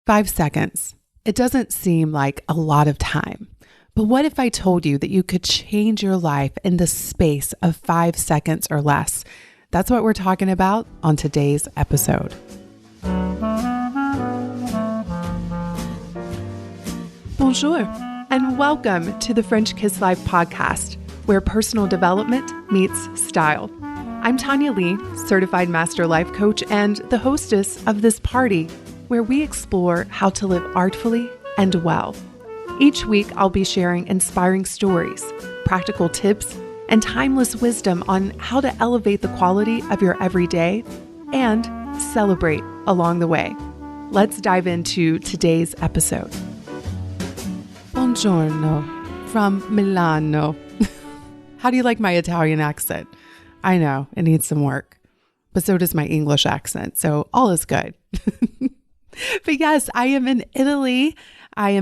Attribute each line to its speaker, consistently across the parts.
Speaker 1: 5 seconds. It doesn't seem like a lot of time. But what if I told you that you could change your life in the space of 5 seconds or less? That's what we're talking about on today's episode. Bonjour, and welcome to the French Kiss Life podcast, where personal development meets style. I'm Tanya Lee, certified master life coach and the hostess of this party, where we explore how to live artfully and well. Each week, I'll be sharing inspiring stories, practical tips, and timeless wisdom on how to elevate the quality of your everyday and celebrate along the way. Let's dive into today's episode. Buongiorno from Milano. How do you like my Italian accent? I know, it needs some work, but so does my English accent, so all is good. But yes, I am in Italy. I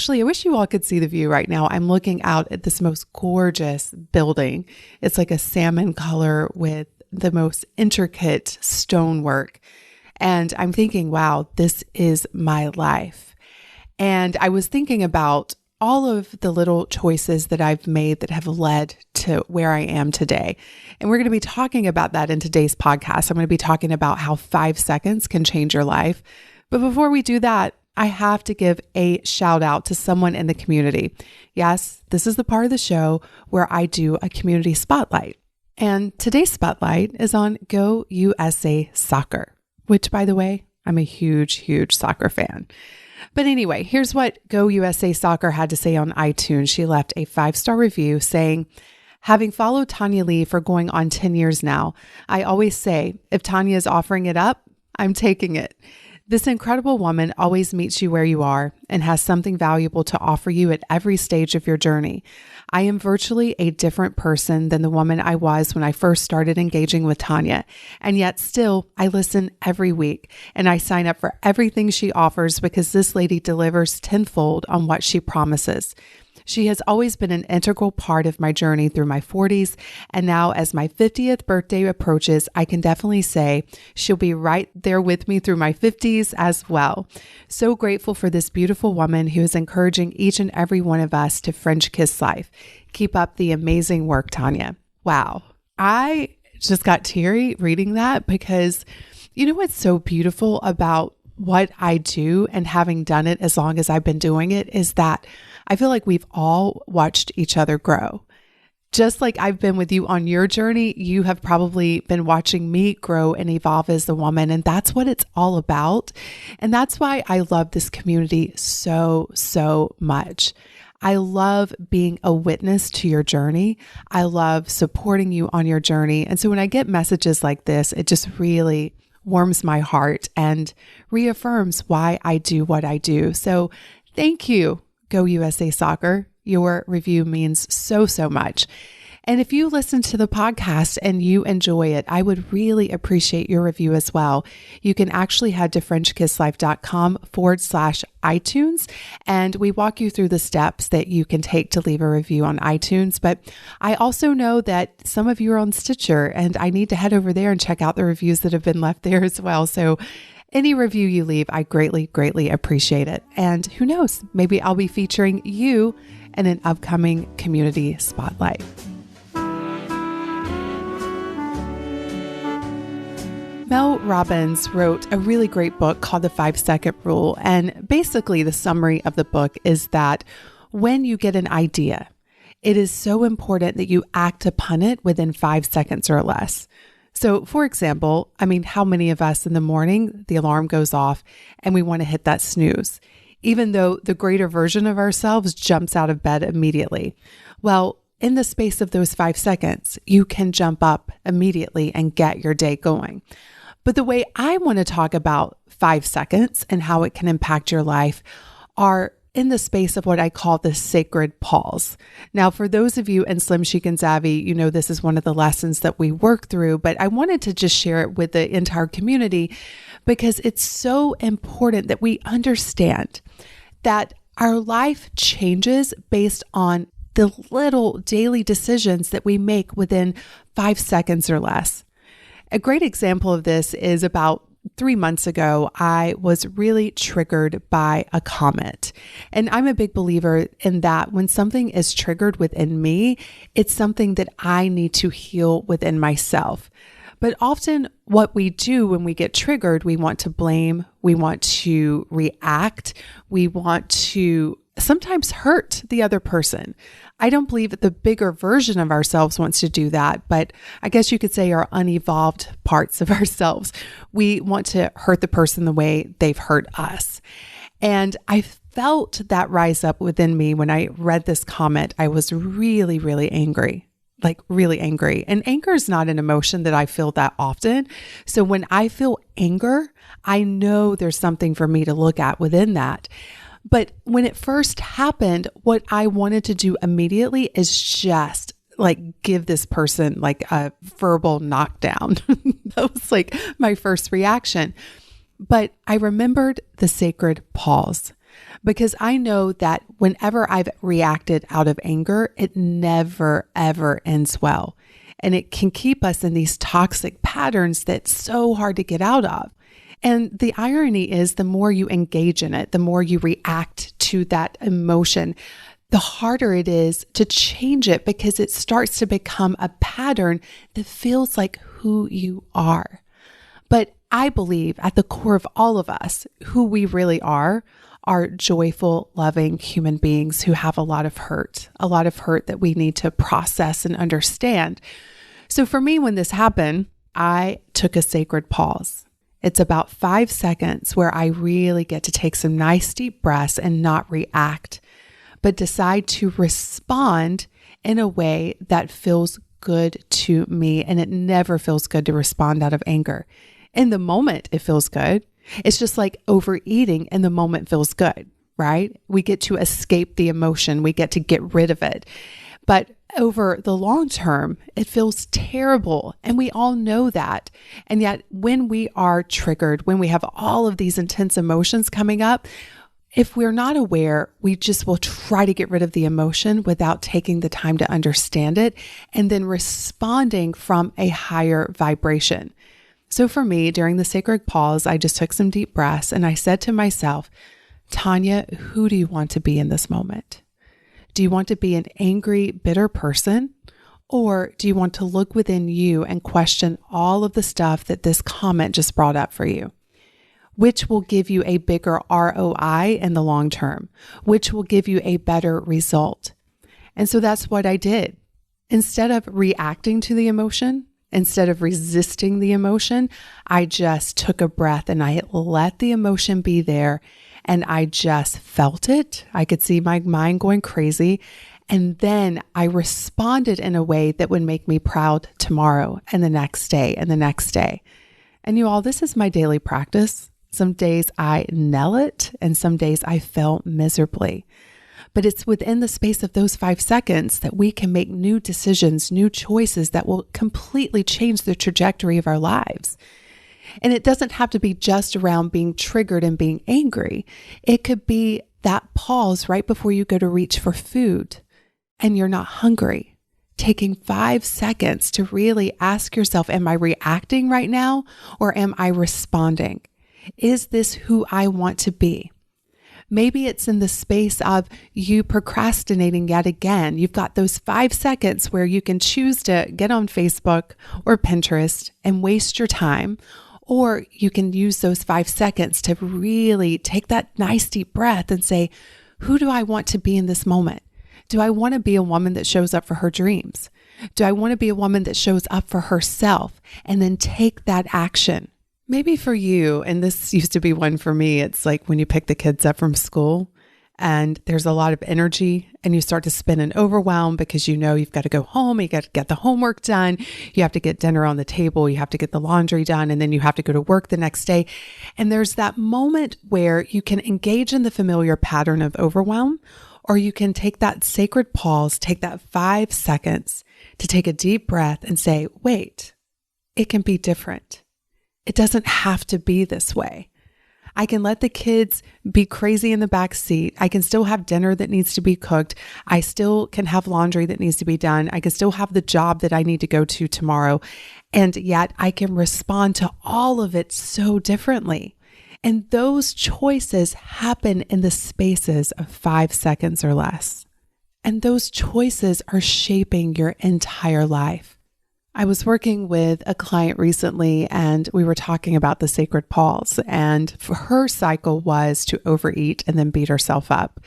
Speaker 1: wish you all could see the view right now. I'm looking out at this most gorgeous building. It's like a salmon color with the most intricate stonework. And I'm thinking, wow, this is my life. And I was thinking about all of the little choices that I've made that have led to where I am today. And we're going to be talking about that in today's podcast. I'm going to be talking about how 5 seconds can change your life. But before we do that, I have to give a shout out to someone in the community. Yes, this is the part of the show where I do a community spotlight. And today's spotlight is on Go USA Soccer, which, by the way, I'm a huge, huge soccer fan. But anyway, here's what Go USA Soccer had to say on iTunes. She left a 5-star review saying, having followed Tanya Lee for going on 10 years now, I always say, if Tanya is offering it up, I'm taking it. This incredible woman always meets you where you are and has something valuable to offer you at every stage of your journey. I am virtually a different person than the woman I was when I first started engaging with Tanya. And yet still, I listen every week and I sign up for everything she offers because this lady delivers tenfold on what she promises. She has always been an integral part of my journey through my 40s, and now as my 50th birthday approaches, I can definitely say she'll be right there with me through my 50s as well. So grateful for this beautiful woman who is encouraging each and every one of us to French kiss life. Keep up the amazing work, Tanya. Wow. I just got teary reading that because you know what's so beautiful about what I do and having done it as long as I've been doing it is that I feel like we've all watched each other grow. Just like I've been with you on your journey, you have probably been watching me grow and evolve as a woman. And that's what it's all about. And that's why I love this community so, so much. I love being a witness to your journey. I love supporting you on your journey. And so when I get messages like this, it just really warms my heart and reaffirms why I do what I do. So thank you, Go USA Soccer. Your review means so, so much. And if you listen to the podcast and you enjoy it, I would really appreciate your review as well. You can actually head to FrenchKissLife.com/iTunes, and we walk you through the steps that you can take to leave a review on iTunes. But I also know that some of you are on Stitcher, and I need to head over there and check out the reviews that have been left there as well. So any review you leave, I greatly, greatly appreciate it. And who knows, maybe I'll be featuring you in an upcoming community spotlight. Mel Robbins wrote a really great book called The 5-Second Rule. And basically the summary of the book is that when you get an idea, it is so important that you act upon it within 5 seconds or less. So for example, how many of us in the morning, the alarm goes off and we want to hit that snooze, even though the greater version of ourselves jumps out of bed immediately? Well, in the space of those 5 seconds, you can jump up immediately and get your day going. But the way I want to talk about 5 seconds and how it can impact your life are in the space of what I call the sacred pause. Now, for those of you in Slim Chic and Savvy, you know this is one of the lessons that we work through, but I wanted to just share it with the entire community because it's so important that we understand that our life changes based on the little daily decisions that we make within 5 seconds or less. A great example of this is about 3 months ago, I was really triggered by a comment. And I'm a big believer in that when something is triggered within me, it's something that I need to heal within myself. But often what we do when we get triggered, we want to blame, we want to react, we want to sometimes hurt the other person. I don't believe that the bigger version of ourselves wants to do that, but I guess you could say our unevolved parts of ourselves. We want to hurt the person the way they've hurt us. And I felt that rise up within me when I read this comment. I was really, really angry. Like really angry. And anger is not an emotion that I feel that often. So when I feel anger, I know there's something for me to look at within that. But when it first happened, what I wanted to do immediately is just like give this person like a verbal knockdown. That was like my first reaction. But I remembered the sacred pause. Because I know that whenever I've reacted out of anger, it never, ever ends well. And it can keep us in these toxic patterns that's so hard to get out of. And the irony is the more you engage in it, the more you react to that emotion, the harder it is to change it because it starts to become a pattern that feels like who you are. But I believe at the core of all of us, who we really are joyful, loving human beings who have a lot of hurt that we need to process and understand. So for me, when this happened, I took a sacred pause. It's about 5 seconds where I really get to take some nice deep breaths and not react, but decide to respond in a way that feels good to me. And it never feels good to respond out of anger. In the moment, it feels good. It's just like overeating in the moment feels good, right? We get to escape the emotion. We get to get rid of it. But over the long term, it feels terrible. And we all know that. And yet when we are triggered, when we have all of these intense emotions coming up, if we're not aware, we just will try to get rid of the emotion without taking the time to understand it and then responding from a higher vibration. So for me, during the sacred pause, I just took some deep breaths and I said to myself, Tanya, who do you want to be in this moment? Do you want to be an angry, bitter person? Or do you want to look within you and question all of the stuff that this comment just brought up for you? Which will give you a bigger ROI in the long term? Which will give you a better result? And so that's what I did. Instead of reacting to the emotion, instead of resisting the emotion, I just took a breath and I let the emotion be there and I just felt it. I could see my mind going crazy. And then I responded in a way that would make me proud tomorrow and the next day and the next day. And you all, this is my daily practice. Some days I nail it and some days I fail miserably. But it's within the space of those 5 seconds that we can make new decisions, new choices that will completely change the trajectory of our lives. And it doesn't have to be just around being triggered and being angry. It could be that pause right before you go to reach for food and you're not hungry. Taking 5 seconds to really ask yourself, am I reacting right now or am I responding? Is this who I want to be? Maybe it's in the space of you procrastinating yet again. You've got those 5 seconds where you can choose to get on Facebook or Pinterest and waste your time, or you can use those 5 seconds to really take that nice deep breath and say, who do I want to be in this moment? Do I want to be a woman that shows up for her dreams? Do I want to be a woman that shows up for herself and then take that action? Maybe for you, and this used to be one for me, it's like when you pick the kids up from school and there's a lot of energy and you start to spin and overwhelm because you know you've got to go home, you got to get the homework done, you have to get dinner on the table, you have to get the laundry done, and then you have to go to work the next day. And there's that moment where you can engage in the familiar pattern of overwhelm, or you can take that sacred pause, take that 5 seconds to take a deep breath and say, wait, it can be different. It doesn't have to be this way. I can let the kids be crazy in the back seat. I can still have dinner that needs to be cooked. I still can have laundry that needs to be done. I can still have the job that I need to go to tomorrow. And yet I can respond to all of it so differently. And those choices happen in the spaces of 5 seconds or less. And those choices are shaping your entire life. I was working with a client recently and we were talking about the sacred pause, and her cycle was to overeat and then beat herself up.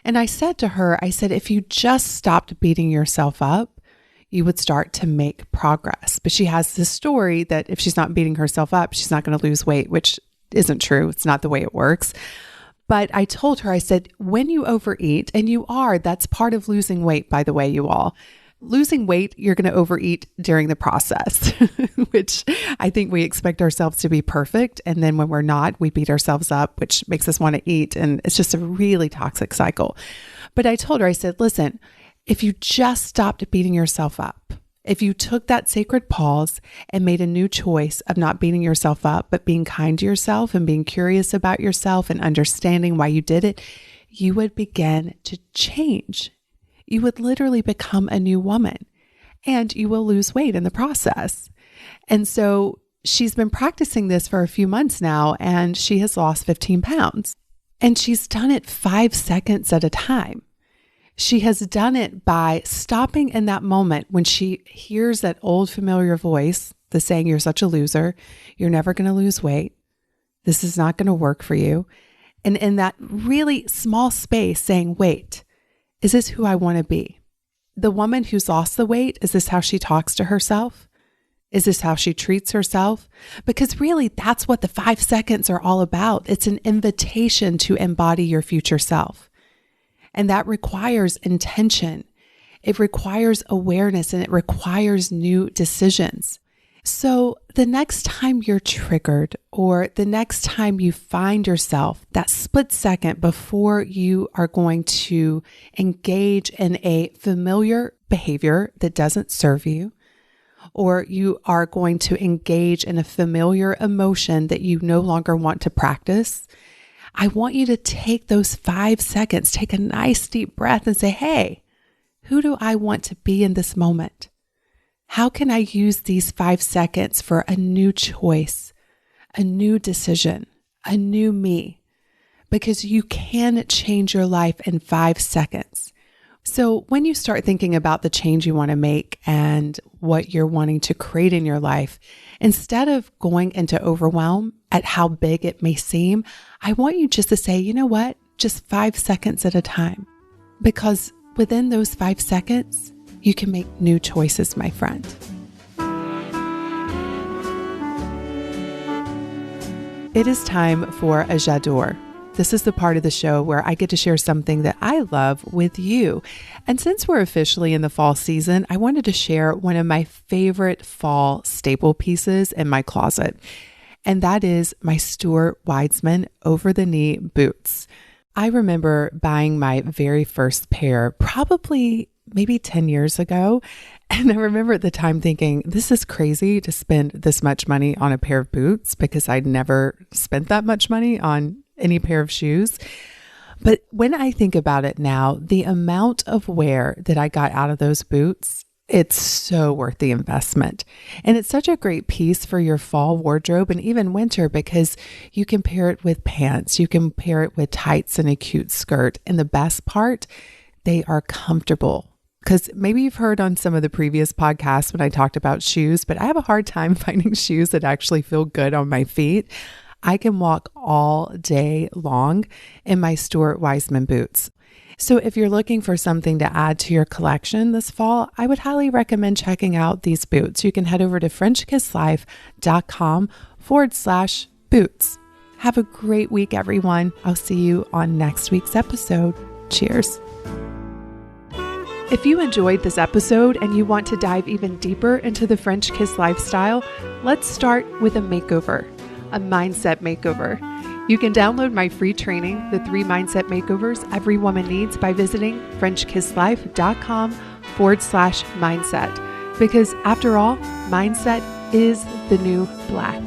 Speaker 1: And I said to her, if you just stopped beating yourself up, you would start to make progress. But she has this story that if she's not beating herself up, she's not going to lose weight, which isn't true. It's not the way it works. But I told her, when you overeat, and that's part of losing weight, by the way, you all. Losing weight, you're going to overeat during the process, which I think we expect ourselves to be perfect. And then when we're not, we beat ourselves up, which makes us want to eat. And it's just a really toxic cycle. But I told her, listen, if you just stopped beating yourself up, if you took that sacred pause and made a new choice of not beating yourself up, but being kind to yourself and being curious about yourself and understanding why you did it, you would begin to change. You would literally become a new woman, and you will lose weight in the process. And so she's been practicing this for a few months now, and she has lost 15 pounds. And she's done it 5 seconds at a time. She has done it by stopping in that moment when she hears that old familiar voice, the saying, "You're such a loser. You're never going to lose weight. This is not going to work for you." And in that really small space saying, wait, is this who I want to be? The woman who's lost the weight, is this how she talks to herself? Is this how she treats herself? Because really, that's what the 5 seconds are all about. It's an invitation to embody your future self. And that requires intention. It requires awareness, and it requires new decisions. So the next time you're triggered, or the next time you find yourself, that split second before you are going to engage in a familiar behavior that doesn't serve you, or you are going to engage in a familiar emotion that you no longer want to practice, I want you to take those 5 seconds, take a nice deep breath and say, hey, who do I want to be in this moment? How can I use these 5 seconds for a new choice, a new decision, a new me? Because you can change your life in 5 seconds. So when you start thinking about the change you want to make and what you're wanting to create in your life, instead of going into overwhelm at how big it may seem, I want you just to say, you know what, just 5 seconds at a time. Because within those 5 seconds, you can make new choices, my friend. It is time for a j'adore. This is the part of the show where I get to share something that I love with you. And since we're officially in the fall season, I wanted to share one of my favorite fall staple pieces in my closet. And that is my Stuart Weitzman over-the-knee boots. I remember buying my very first pair probably maybe 10 years ago. And I remember at the time thinking, this is crazy to spend this much money on a pair of boots, because I'd never spent that much money on any pair of shoes. But when I think about it now, the amount of wear that I got out of those boots, it's so worth the investment. And it's such a great piece for your fall wardrobe and even winter, because you can pair it with pants, you can pair it with tights and a cute skirt. And the best part, they are comfortable. Because maybe you've heard on some of the previous podcasts when I talked about shoes, but I have a hard time finding shoes that actually feel good on my feet. I can walk all day long in my Stuart Weitzman boots. So if you're looking for something to add to your collection this fall, I would highly recommend checking out these boots. You can head over to FrenchKissLife.com/boots. Have a great week, everyone. I'll see you on next week's episode. Cheers. If you enjoyed this episode and you want to dive even deeper into the French Kiss lifestyle, let's start with a makeover, a mindset makeover. You can download my free training, The 3 Mindset Makeovers Every Woman Needs, by visiting FrenchKissLife.com/mindset. Because after all, mindset is the new black.